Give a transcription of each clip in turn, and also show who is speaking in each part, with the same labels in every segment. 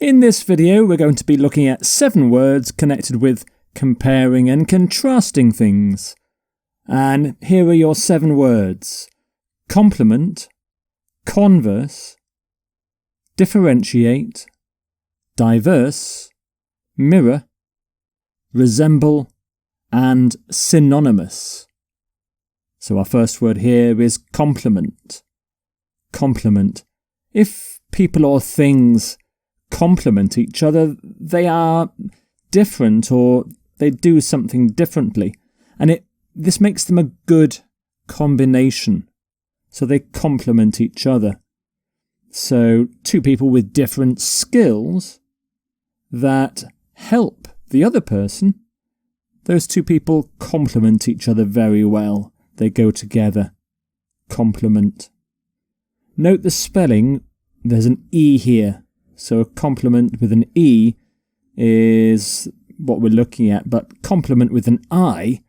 Speaker 1: In this video, we're going to be looking at 7 words connected with comparing and contrasting things. And here are your 7 words: complement, converse, differentiate, diverse, mirror, resemble, and synonymous. So our first word here is complement. Complement. If people or things complement each other, they are different or they do something differently. And this makes them a good combination. So they complement each other. So 2 people with different skills that help the other person, those 2 people complement each other very well. They go together. Complement. Note the spelling. There's an E here. So a complement with an E is what we're looking at. But complement with an I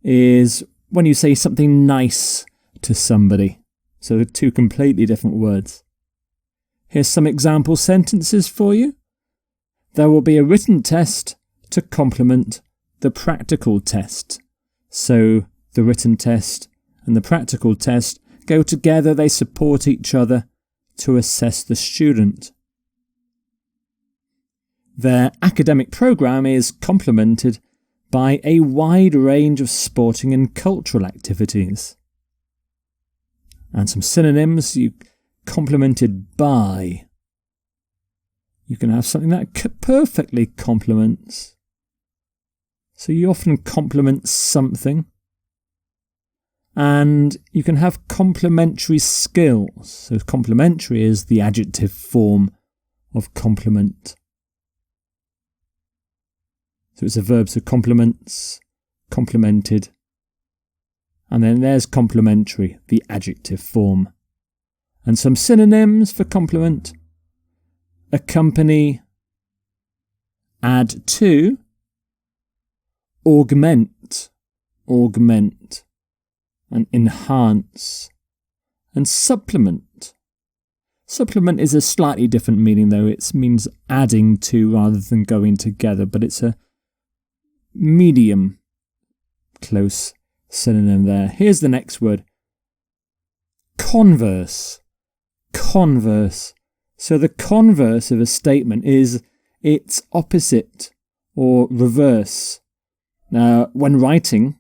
Speaker 1: is when you say something nice to somebody. So 2 completely different words. Here's some example sentences for you. There will be a written test to complement the practical test. So the written test and the practical test go together. They support each other to assess the student. Their academic programme is complemented by a wide range of sporting and cultural activities. And some synonyms: you complemented by. You can have something that perfectly complements. So you often complement something. And you can have complementary skills. So complementary is the adjective form of complement. So it's a verb, so complements, complemented. And then there's complementary, the adjective form. And some synonyms for complement: accompany, add to, augment, and enhance, and supplement. Supplement is a slightly different meaning though. It means adding to rather than going together, but it's a medium close synonym there. Here's the next word: converse. Converse. So the converse of a statement is its opposite or reverse. Now, when writing,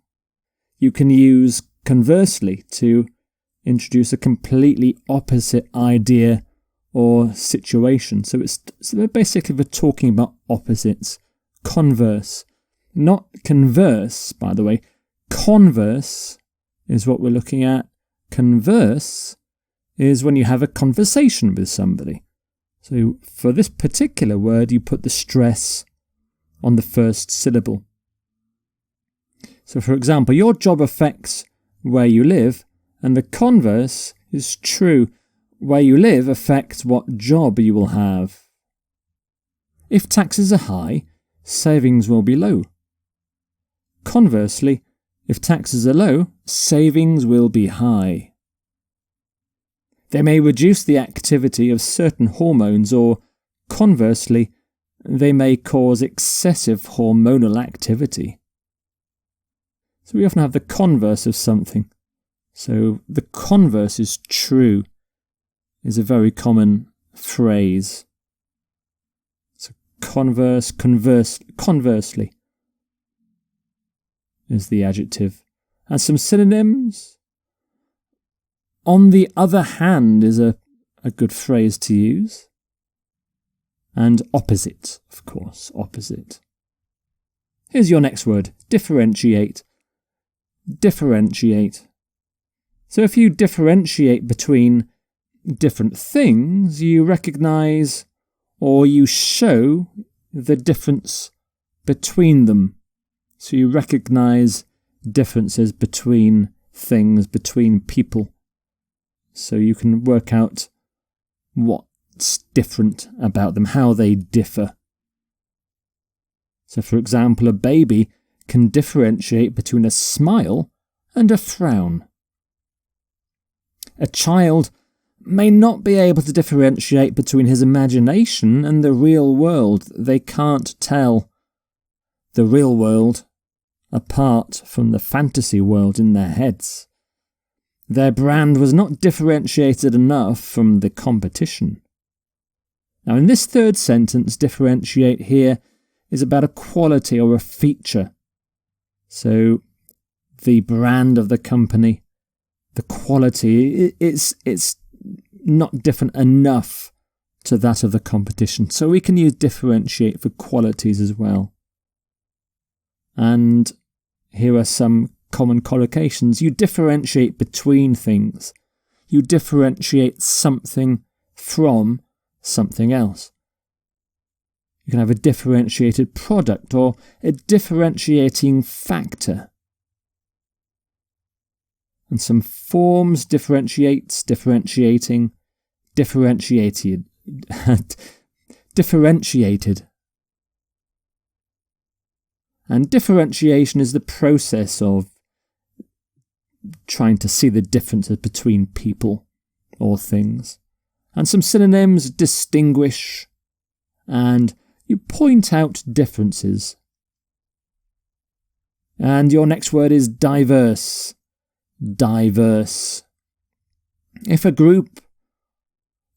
Speaker 1: you can use conversely to introduce a completely opposite idea or situation. So basically we're talking about opposites. Converse. Not converse, by the way. Converse is what we're looking at. Converse is when you have a conversation with somebody. So for this particular word, you put the stress on the first syllable. So for example, your job affects where you live, and the converse is true. Where you live affects what job you will have. If taxes are high, savings will be low. Conversely, if taxes are low, savings will be high. They may reduce the activity of certain hormones, or conversely, they may cause excessive hormonal activity. So we often have the converse of something. So the converse is true is a very common phrase. So conversely is the adjective. And some synonyms. On the other hand is a good phrase to use. And opposite, of course, opposite. Here's your next word: differentiate. Differentiate. So if you differentiate between different things, you recognise or you show the difference between them. So you recognise differences between things, between people. So you can work out what's different about them, how they differ. So for example, a baby can differentiate between a smile and a frown. A child may not be able to differentiate between his imagination and the real world. They can't tell the real world apart from the fantasy world in their heads. Their brand was not differentiated enough from the competition. Now, in this third sentence, differentiate here is about a quality or a feature. So, the brand of the company, the quality, it's not different enough to that of the competition. So we can use differentiate for qualities as well. And here are some common collocations. You differentiate between things. You differentiate something from something else. You can have a differentiated product or a differentiating factor. And some forms: differentiates, differentiating, differentiated, differentiated. And differentiation is the process of trying to see the differences between people or things. And some synonyms: distinguish, and you point out differences. And your next word is diverse. Diverse. If a group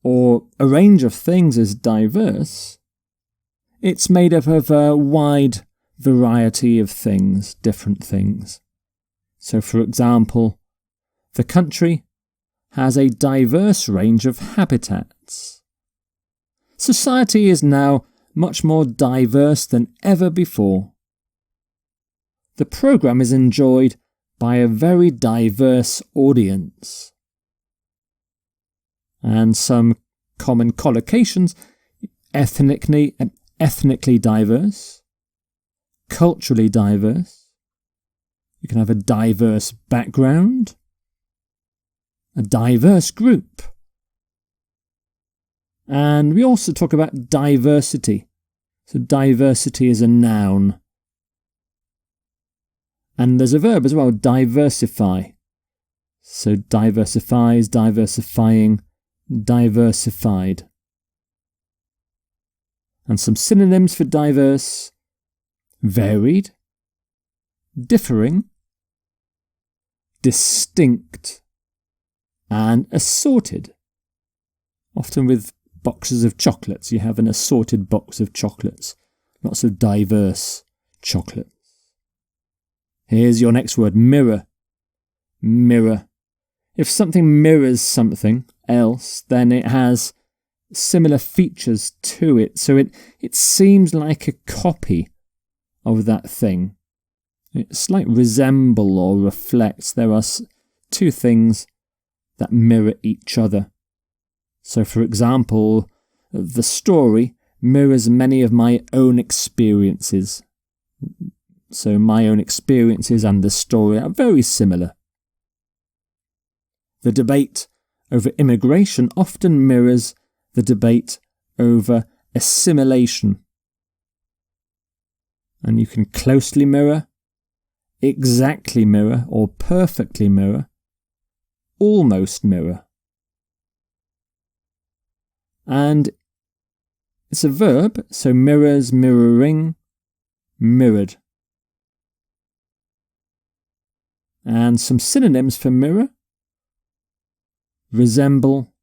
Speaker 1: or a range of things is diverse, it's made up of a wide variety of things, different things. So, for example, the country has a diverse range of habitats. Society is now much more diverse than ever before. The programme is enjoyed by a very diverse audience. And some common collocations: ethnically diverse, culturally diverse. You can have a diverse background, a diverse group. And we also talk about diversity. So diversity is a noun. And there's a verb as well: diversify. So diversifies, diversifying, diversified. And some synonyms for diverse: varied, differing, distinct, and assorted. Often with boxes of chocolates, you have an assorted box of chocolates. Lots of diverse chocolates. Here's your next word: mirror. Mirror. If something mirrors something else, then it has similar features to it. So it seems like a copy of that thing. It's like resemble or reflect. There are two things that mirror each other. So, for example, the story mirrors many of my own experiences. So my own experiences and the story are very similar. The debate over immigration often mirrors the debate over assimilation. And you can closely mirror, exactly mirror, or perfectly mirror, almost mirror. And it's a verb, so mirrors, mirroring, mirrored. And some synonyms for mirror: resemble,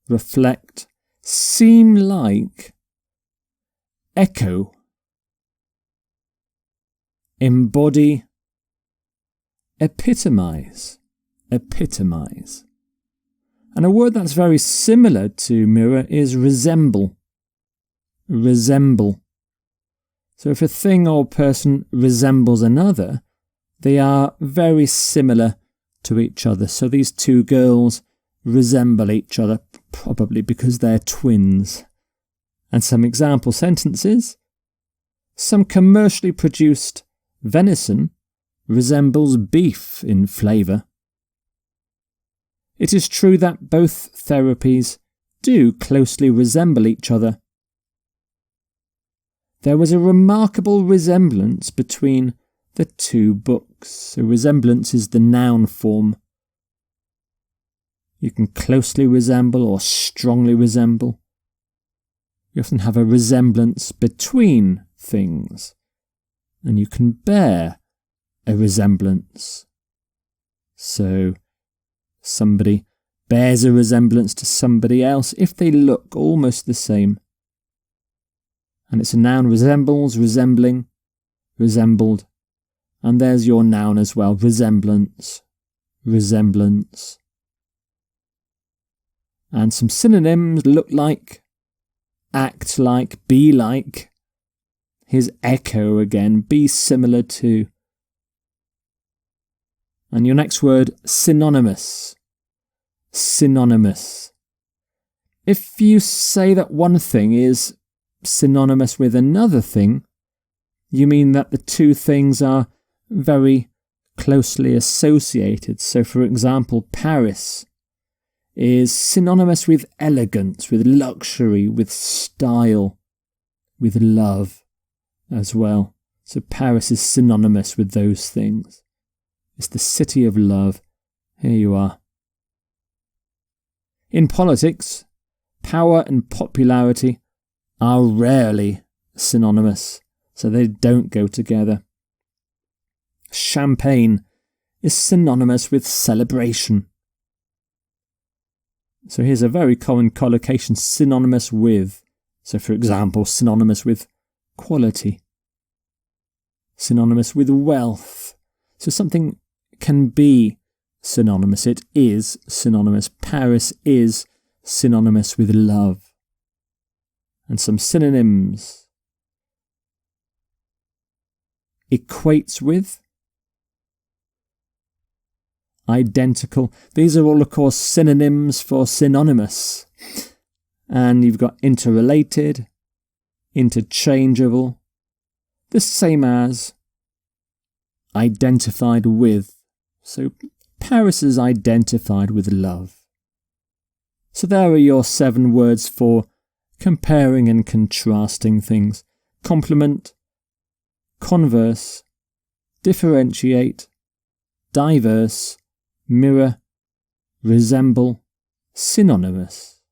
Speaker 1: reflect, seem like, echo, embody, epitomize, epitomize. And a word that's very similar to mirror is resemble. Resemble. So if a thing or person resembles another, they are very similar to each other. So these two girls resemble each other, probably because they're twins. And some example sentences: some commercially produced venison resembles beef in flavour. It is true that both therapies do closely resemble each other. There was a remarkable resemblance between the two books. So resemblance is the noun form. You can closely resemble or strongly resemble. You often have a resemblance between things, and you can bear a resemblance. So somebody bears a resemblance to somebody else if they look almost the same. And it's a noun: resembles, resembling, resembled. And there's your noun as well: resemblance, resemblance. And some synonyms: look like, act like, be like. Here's echo again: be similar to. And your next word: synonymous. Synonymous. If you say that one thing is synonymous with another thing, you mean that the two things are very closely associated. So, for example, Paris is synonymous with elegance, with luxury, with style, with love as well. So Paris is synonymous with those things. It's the city of love. Here you are. In politics, power and popularity are rarely synonymous, so they don't go together. Champagne is synonymous with celebration. So here's a very common collocation: synonymous with. So for example, synonymous with quality, synonymous with wealth. So something can be synonymous. It is synonymous. Paris is synonymous with love. And some synonyms: equates with, identical. These are all, of course, synonyms for synonymous. And you've got interrelated, interchangeable, the same as, identified with. So Paris is identified with love. So there are your 7 words for comparing and contrasting things: complement, converse, differentiate, diverse, mirror, resemble, synonymous.